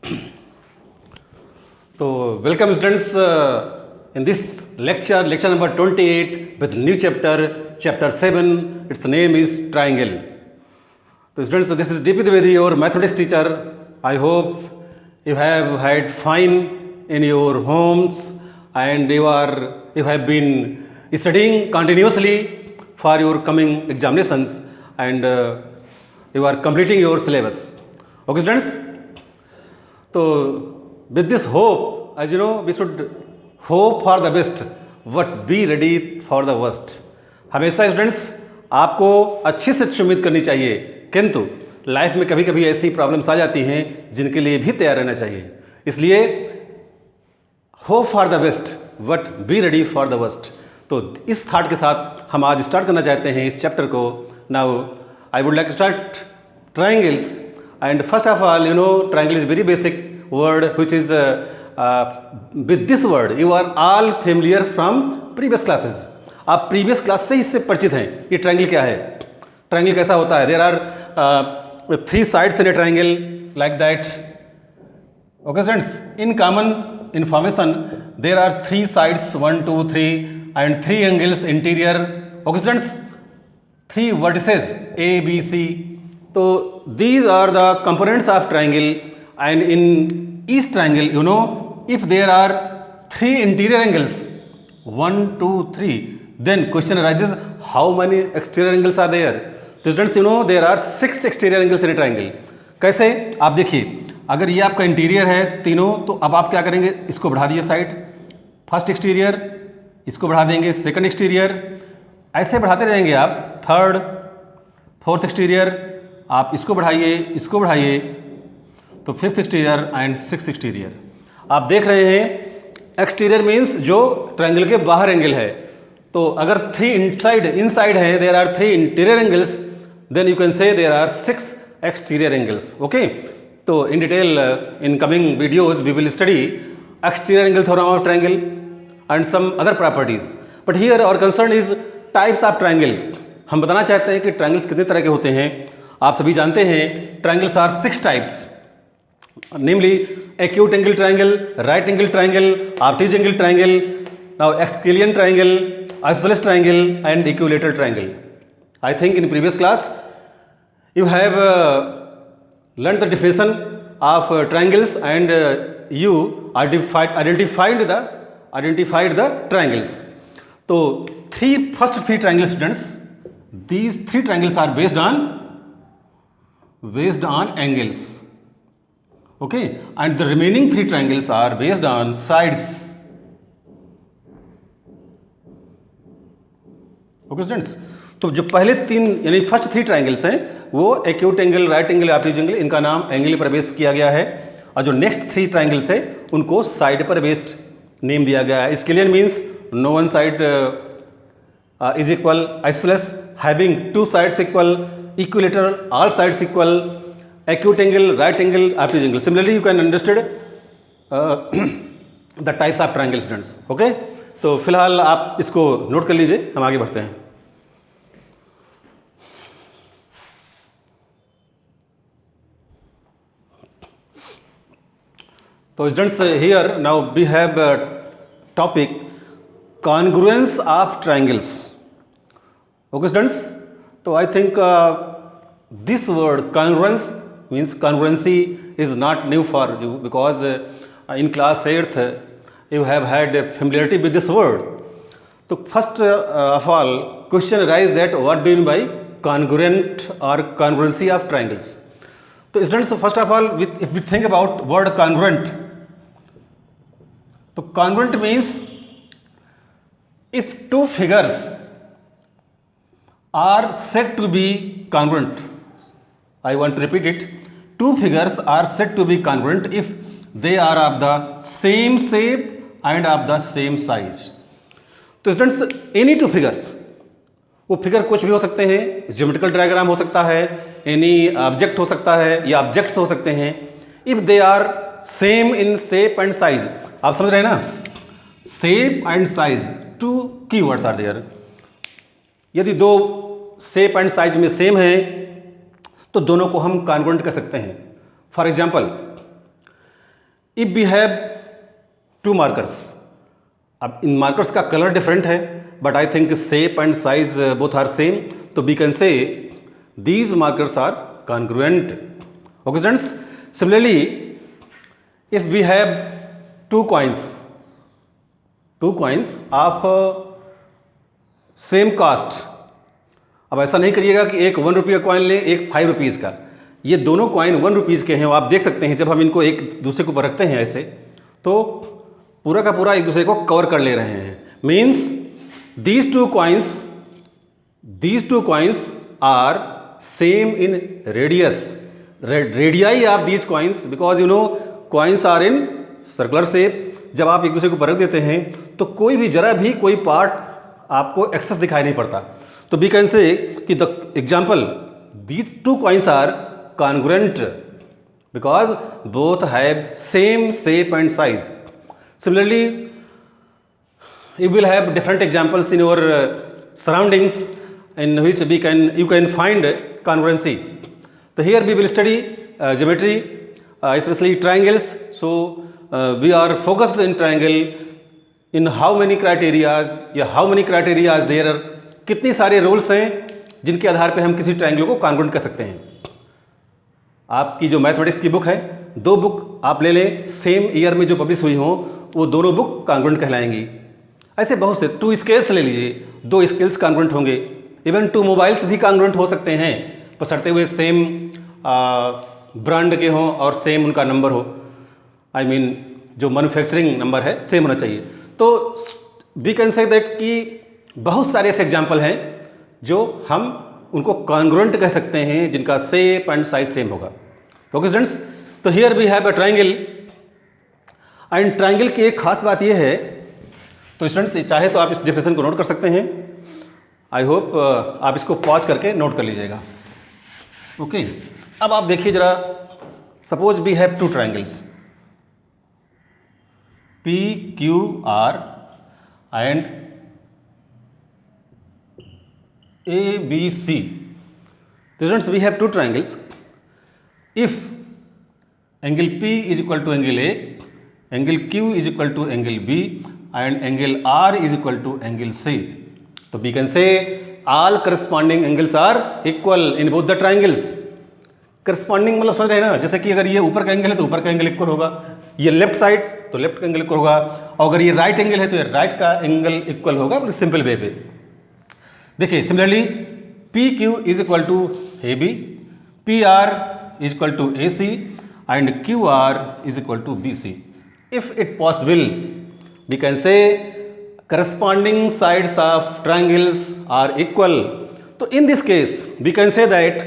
So, welcome students in this lecture number 28 with new chapter 7. Its name is triangle. So, students, this is DP Dwivedi, your mathematics teacher. I hope you have had fine in your homes and you have been studying continuously for your coming examinations and you are completing your syllabus. Okay, students? So, with this hope, as you know, we should hope for the best, but be ready for the worst. हमेशा students आपको अच्छी से अच्छी उम्मीद करनी चाहिए, किंतु life में कभी कभी ऐसी प्रॉब्लम्स आ जाती हैं जिनके लिए भी तैयार रहना चाहिए. इसलिए hope for the best but be ready for the worst. तो इस थॉट के साथ हम आज स्टार्ट करना चाहते हैं इस चैप्टर को. Now I would like to start triangles. And first of all, you know, triangle is very basic word which is with this word you are all familiar from previous classes. आप previous class से इससे परिचित हैं. ये triangle क्या है, triangle कैसा होता है. There are 3 sides in a triangle like that. Okay students, in common information there are 3 sides 1 2 3 and 3 angles interior. Okay students, 3 vertices A B C. So these are the components of triangle, and in each triangle, you know, if there are 3 interior angles 1 2 3, then question arises, how many exterior angles are there? So students, you know, there are 6 exterior angles in a triangle. कैसे, आप देखिए, अगर ये आपका interior है तीनों, तो अब आप क्या करेंगे, इसको बढ़ा दिए साइड, फर्स्ट एक्सटीरियर, इसको बढ़ा देंगे सेकंड एक्सटीरियर, ऐसे बढ़ाते रहेंगे आप, थर्ड फोर्थ एक्सटीरियर, आप इसको बढ़ाइए, तो fifth exterior and sixth exterior. आप देख रहे हैं एक्सटीरियर मीन्स जो ट्रायंगल के बाहर एंगल है. तो अगर 3 इनसाइड है, there are 3 interior angles, then you can say there are 6 exterior angles. Okay, तो in detail in coming videos we will study exterior angle theorem of triangle and some other properties. But here our concern is types of triangle. हम बताना चाहते हैं कि triangles कितने तरह के होते हैं. आप सभी जानते हैं triangles are 6 types, namely acute angle triangle, right angle triangle, obtuse angle triangle, now scalene triangle, isosceles triangle and equilateral triangle. I think in previous class you have learned the definition of triangles and you identified the triangles. So first three triangles, students, these 3 triangles are based on angles. Okay, and the remaining 3 triangles are based on sides. Okay students, तो जो पहले 3 यानी first 3 triangles हैं वो acute angle, right angle, obtuse angle, इनका नाम angle पर based किया गया है. और जो नेक्स्ट 3 ट्राइंगल्स है उनको साइड पर बेस्ड नेम दिया गया है. Scalene means no one side is equal, isosceles having 2 sides equal, equilateral all sides equal, acute angle, right angle, obtuse angle. Similarly you can understand the types of triangle students. Okay, तो फिलहाल आप इसको note कर लीजिए, हम आगे बढ़ते हैं. So students, here now we have a topic congruence of triangles. Okay students, so I think this word congruence means congruency is not new for you because in class 8th you have had a familiarity with this word. So first of all question arises that what do you mean by congruent or congruency of triangles. So students, first of all if we think about word congruent, तो congruent means if 2 figures are said to be congruent. I want to repeat it. 2 figures are said to be congruent if they are of the same shape and of the same size. तो students, any 2 figures, वो figure कुछ भी हो सकते हैं, geometrical diagram हो सकता है, एनी ऑब्जेक्ट हो सकता है या ऑब्जेक्ट्स हो सकते हैं. If they are same in shape and size, आप समझ रहे हैं ना, shape and size 2 keywords are there. यदि 2 शेप एंड साइज में सेम है तो दोनों को हम कॉन्ग्रुएंट कर सकते हैं. For example if we have two markers, अब इन मार्कर्स का कलर डिफरेंट है but I think shape and size both are same, तो we can say these markers are congruent. Okay students, similarly if we have two coins of same cost, अब ऐसा नहीं करिएगा कि एक 1 रुपये का कॉइन लें, एक 5 रुपीज़ का, ये दोनों कॉइन 1 रुपीज़ के हैं। आप देख सकते हैं जब हम इनको एक दूसरे के ऊपर रखते हैं ऐसे, तो पूरा का पूरा एक दूसरे को कवर कर ले रहे हैं। Means these two coins are same in radius, radii of these coins, because you know coins are in circular shape। जब आप एक दूसरे को रख देते हैं तो कोई भी जरा भी कोई पार्ट आपको एक्सेस दिखाई नहीं पड़ता। तो वी कैन से कि the example these two coins are congruent because both have same shape and size. Similarly you will have different examples in your surroundings in which you can find congruency. So here we will study geometry, especially triangles. So we are focused in triangle in how many criterias या how many criterias there are, कितनी सारे rules हैं जिनके आधार पे हम किसी triangle को congruent कर सकते हैं। आपकी जो मैथमेटिक्स की बुक है, 2 बुक आप ले लें सेम ईयर में जो पब्लिश हुई हों, वो दोनों बुक कॉन्ग्रुएंट कहलाएंगी। ऐसे बहुत से 2 स्केल्स ले लीजिए, 2 स्केल्स कॉन्ग्रुएंट होंगे। इवन 2 मोबाइल्स भी कॉन्ग्रुएंट हो सकते हैं, बशर्ते हुए सेम ब्रांड के हों और सेम उनका नंबर हो। आई मीन जो मैन्युफैक्चरिंग नंबर है सेम होना चाहिए। तो वी कैन से दैट कि बहुत सारे ऐसे एग्जाम्पल हैं जो हम उनको कॉन्ग्रुएंट कह सकते हैं, जिनका शेप एंड साइज सेम होगा। ओके स्टूडेंट्स, तो here we have a triangle and triangle की एक खास बात यह है, तो स्टूडेंट्स चाहे तो आप इस डेफिनेशन को नोट कर सकते हैं। आई होप आप इसको पॉज करके नोट कर लीजिएगा। ओके, अब आप देखिए जरा, suppose we have 2 triangles P Q R and A B C. Students we have 2 triangles. If angle P is equal to angle A, angle Q is equal to angle B and angle R is equal to angle C. So we can say all corresponding angles are equal in both the triangles. Corresponding मतलब समझ रहे हैं ना, जैसे कि अगर ये ऊपर का एंगल है तो ऊपर का एंगल इक्वल होगा, ये लेफ्ट साइड तो लेफ्ट का एंगल इक्वल होगा, और अगर ये राइट एंगल है तो ये राइट का एंगल इक्वल होगा, मतलब सिंपल वे पे। देखिए similarly P Q is equal to A B, P R is equal to A C and Q R is equal to B C. If it possible we can say corresponding sides of triangles are equal. So in this case we can say that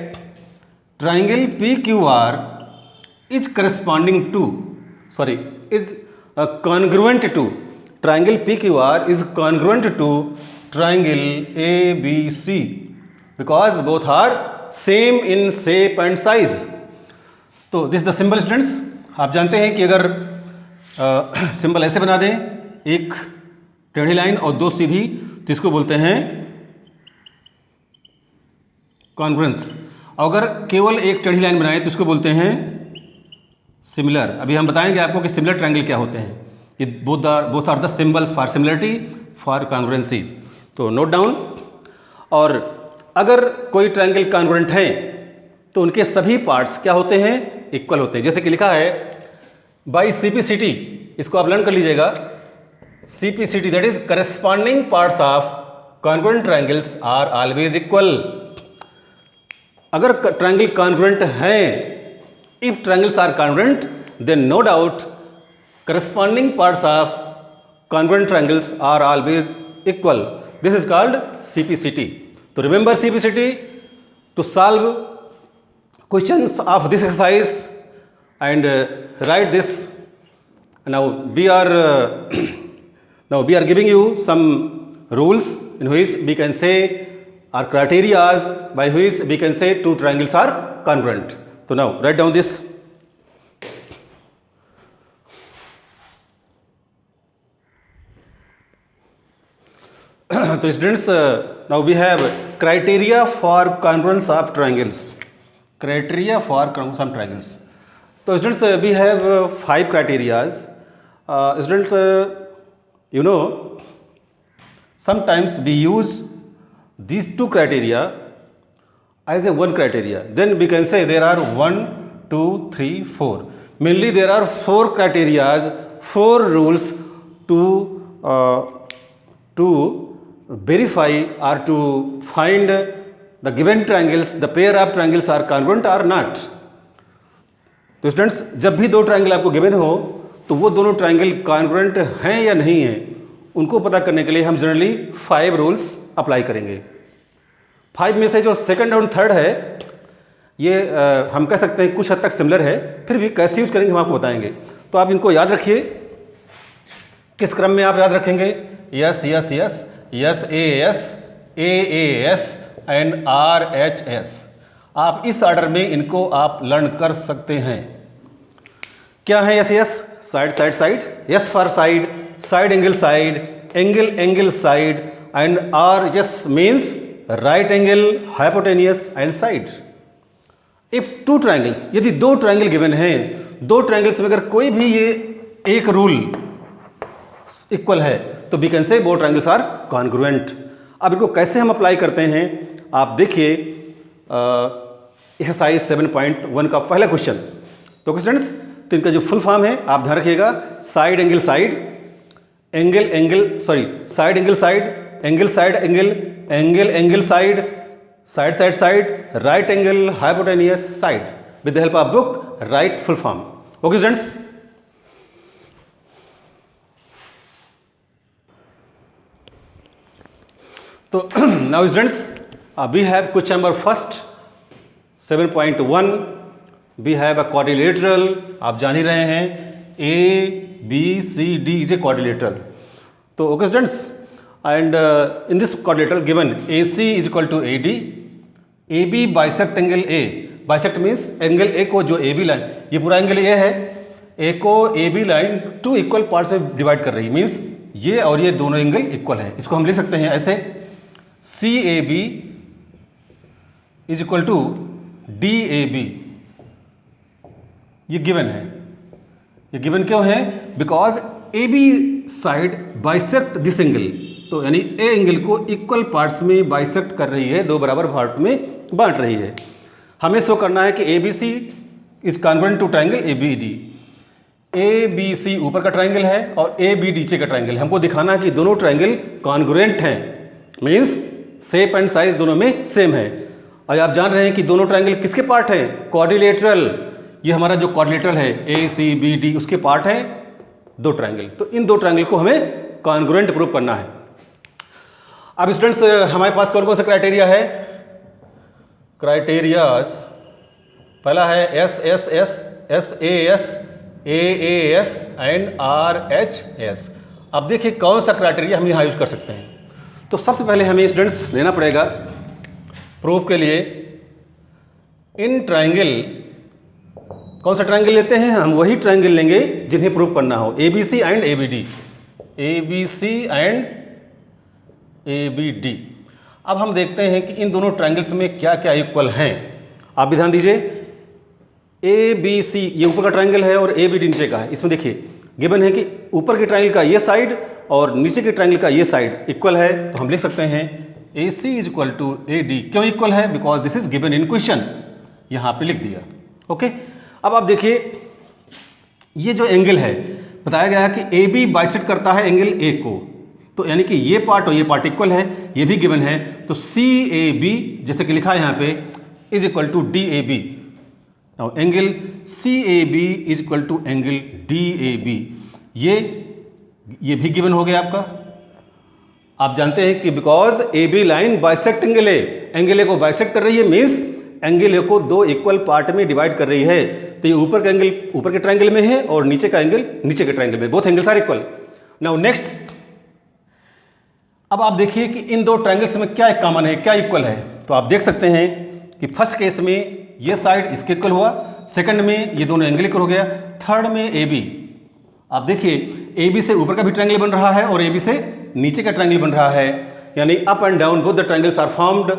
triangle PQR is corresponding to, sorry, is congruent to, triangle PQR is congruent to triangle ABC because both are same in shape and size. तो this is the symbol students। आप जानते हैं कि अगर symbol ऐसे बना दें, एक टेढ़ी लाइन और 2 सीधी, तो इसको बोलते हैं कॉन्ग्रुएंस। अगर केवल एक टेढ़ी लाइन बनाए तो इसको बोलते हैं सिमिलर। अभी हम बताएंगे आपको कि सिमिलर ट्रायंगल क्या होते हैं। ये both are the symbols for similarity for congruency. तो नोट डाउन। और अगर कोई ट्रायंगल कॉन्ग्रुएंट है तो उनके सभी पार्ट्स क्या होते हैं, इक्वल होते हैं। जैसे कि लिखा है बाई CPCT, इसको आप लर्न कर लीजिएगा। CPCT that is corresponding parts of congruent triangles are always equal। अगर ट्रायंगल कॉन्ग्रुएंट है, if triangles are congruent then no doubt corresponding parts of congruent triangles are always equal. This is called CPCT. So remember CPCT to solve questions of this exercise and write this. Now we are giving you some rules in which we can say, or criteria by which we can say 2 triangles are congruent. So now write down this. So students, now we have criteria for congruence of triangles. Criteria for congruence of triangles. तो students we have 5 criterias. Students you know sometimes we use these 2 criteria as a one criteria. Then we can say there are 1 2 3 4. Mainly there are 4 criterias, 4 rules to verify or to find the given triangles, the pair of triangles are congruent or not. तो students जब भी 2 triangle आपको given हो तो वो दोनों triangle congruent हैं या नहीं हैं, उनको पता करने के लिए हम जनरली 5 रूल्स अप्लाई करेंगे. 5 में से जो सेकंड और थर्ड है ये हम कह सकते हैं कुछ हद तक सिमिलर है, फिर भी कैसे यूज करेंगे हम आपको बताएंगे. तो आप इनको याद रखिए. किस क्रम में आप याद रखेंगे? Yes yes yes, yes A S, A S and R H S. आप इस ऑर्डर में इनको आप लर्न कर सकते हैं. क्या है S S? Side side side, S for side, side angle side, angle angle side, and R S means right angle, hypotenuse and side. If 2 triangles, यदि 2 ट्रायंगल गिवन हैं, 2 ट्रायंगल्स में अगर कोई भी ये एक रूल इक्वल है तो we can say both triangles are congruent. अब इनको कैसे हम अप्लाई करते हैं आप देखिए. एक्सरसाइज 7.1 का पहला क्वेश्चन. तो स्टूडेंट्स तो इनका जो फुल फॉर्म है आप ध्यान रखिएगा. Side angle side, angle angle sorry side angle side, angle side angle, angle angle side, side side side, right angle, hypotenuse side. With the help of book write full form. Okay students. तो now students we have question number first 7.1. We have a quadrilateral. आप जान ही रहे हैं A B C D is a quadrilateral. तो okay students and in this quadrilateral given A C is equal to A D, A B bisect angle A. Bisect means angle A को जो ए B line, ये पूरा angle A है, A को A B line 2 equal parts में divide कर रही है. मीन्स ये और ये दोनों एंगल इक्वल हैं. इसको हम लिख सकते हैं ऐसे C A B is equal to D A B. ये गिवन है. ये गिवन क्यों है? Because A B side bisect this angle. तो यानी ए एंगल को इक्वल पार्ट्स में बाइसेक्ट कर रही है, 2 बराबर पार्ट में बांट रही है. हमें शो करना है कि A B C is congruent to triangle A B D. A B C ऊपर का ट्राइंगल है और ए बी नीचे का ट्राइंगल. हमको दिखाना है कि दोनों ट्राइंगल कॉन्ग्रुएंट हैं. मीन्स शेप एंड साइज दोनों में सेम है. और आप जान रहे हैं कि दोनों ट्राइंगल किसके पार्ट हैं? क्वाड्रिलेटरल. ये हमारा जो क्वाड्रिलेटरल है ए सी बी डी उसके पार्ट है 2 ट्राइंगल. तो इन 2 ट्राइंगल को हमें कॉन्ग्रुएंट प्रूव करना है. अब स्टूडेंट्स हमारे पास कौन कौन सा क्राइटेरिया है? क्राइटेरियाज पहला है S S S, S A S, A S and R H S. अब देखिए कौन सा क्राइटेरिया हम यहाँ यूज कर सकते हैं. तो सबसे पहले हमें स्टूडेंट्स लेना पड़ेगा प्रूफ के लिए इन ट्राइंगल. कौन सा ट्राइंगल लेते हैं? हम वही ट्राइंगल लेंगे जिन्हें प्रूव करना हो. A B C and A B D, A B C and A B D. अब हम देखते हैं कि इन दोनों ट्राइंगल्स में क्या क्या इक्वल हैं. आप भी ध्यान दीजिए. ए बी सी ये ऊपर का ट्राइंगल है और ए बी डी नीचे का है. इसमें देखिए गिवन है कि ऊपर के ट्राइंगल का ये साइड और नीचे के ट्राइंगल का ये साइड इक्वल है. तो हम लिख सकते हैं A C is equal to A D. क्यों इक्वल है? Because this is given in question. यहाँ पे लिख दिया. ओके. अब आप देखिए ये जो एंगल है बताया गया है कि ए बी बाइसेक्ट करता है एंगल ए को. तो यानी कि ये पार्ट और ये पार्ट इक्वल है, ये भी गिवन है. तो सी ए बी जैसे कि लिखा है यहाँ पे is equal to D A B. Now angle C A B is equal to angle D A B. ये भी गिवन हो गया आपका. आप जानते हैं कि because A B line bisect angle A, angle A को बाइसेक्ट कर रही है. मीन्स एंगल ए को 2 इक्वल पार्ट में डिवाइड कर रही है. तो ये ऊपर का एंगल ऊपर के ट्राइंगल में है और नीचे का एंगल नीचे के ट्राइंगल में. Both angles are equal. Now next, अब आप देखिए कि इन 2 ट्राइंगल्स में क्या कॉमन है, क्या इक्वल है. तो आप देख सकते हैं कि फर्स्ट केस में ये साइड इसके इक्वल हुआ, सेकंड में ये दोनों एंगल इक्वल हो गया, थर्ड में ए बी. आप देखिए ए बी से ऊपर का भी ट्राइंगल बन रहा है और ए बी से नीचे का ट्राइंगल बन रहा है. यानी up and down both the triangles are formed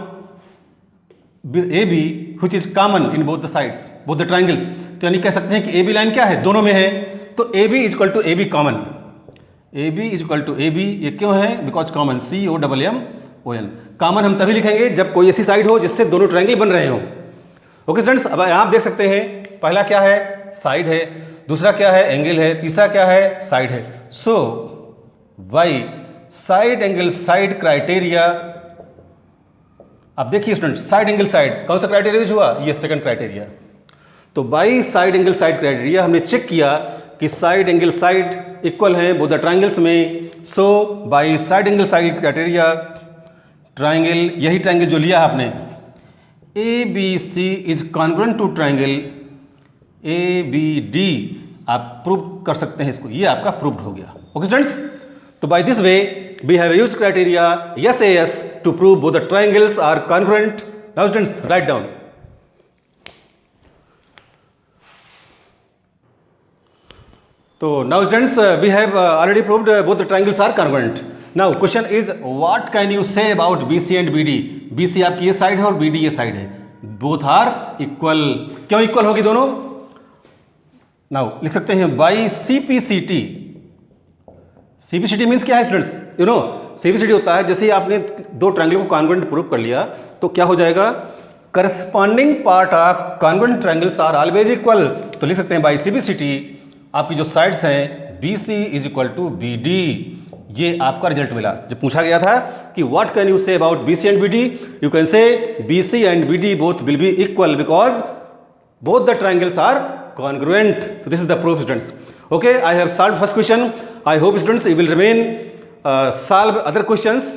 with AB which is common in both the sides, both the triangles. तो यानी कह सकते हैं कि ए बी लाइन क्या है, दोनों में है, तो A B is equal to A B common, A B is equal to A B, ये क्यों है, because common, C O double M O N. Common हम तभी लिखेंगे जब कोई ऐसी साइड हो जिससे दोनों ट्रायंगल बन रहे हो। ओके स्टूडेंट्स, अब आप देख सकते हैं पहला क्या है, साइड है, दूसरा क्या है, एंगल है, तीसरा क्या है, साइड है। So by side angle side criteria, अब देखिए स्टूडेंट, साइड एंगल साइड कौन सा क्राइटेरिया यूज हुआ, ये सेकंड क्राइटेरिया। तो by side angle side criteria हमने चेक किया कि साइड एंगल साइड इक्वल है बोथ द ट्रायंगल्स में। So by side angle side criteria triangle, यही ट्रायंगल जो लिया है आपने, A B C is congruent to triangle A B D, आप प्रूव कर सकते हैं इसको, ये आपका प्रूव्ड हो गया। ओके स्टूडेंट्स, तो by this way we have used criteria SAS to prove both the triangles are congruent. Now students, write down. So now students, we have already proved both the triangles are congruent. Now question is, what can you say about BC and BD? BC आपकी ये side है और BD ये side है, both are equal. क्यों equal होगी दोनों? Now लिख सकते हैं by CPCT. CPCT मीन्स क्या है स्टूडेंट्स, यू नो CPCT होता है जैसे ही आपने दो ट्रायंगल को कॉन्ग्रुएंट प्रूव कर लिया तो क्या हो जाएगा, corresponding part of congruent triangles are always equal. तो लिख सकते हैं बाय CPCT आपकी जो साइड्स हैं BC is equal to BD, ये आपका रिजल्ट मिला। जब पूछा गया था कि what can you say about BC and BD, you can से BC and BD both will be equal because both the triangles are congruent. So this is the proof students. Okay, I have solved first question. I hope students you will remain solve other questions,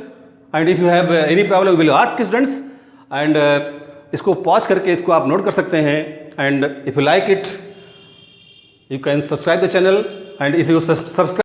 and if you have any problem you will ask students, and इसको pause करके इसको आप note कर सकते हैं, and if you like it you can subscribe the channel, and if you subscribe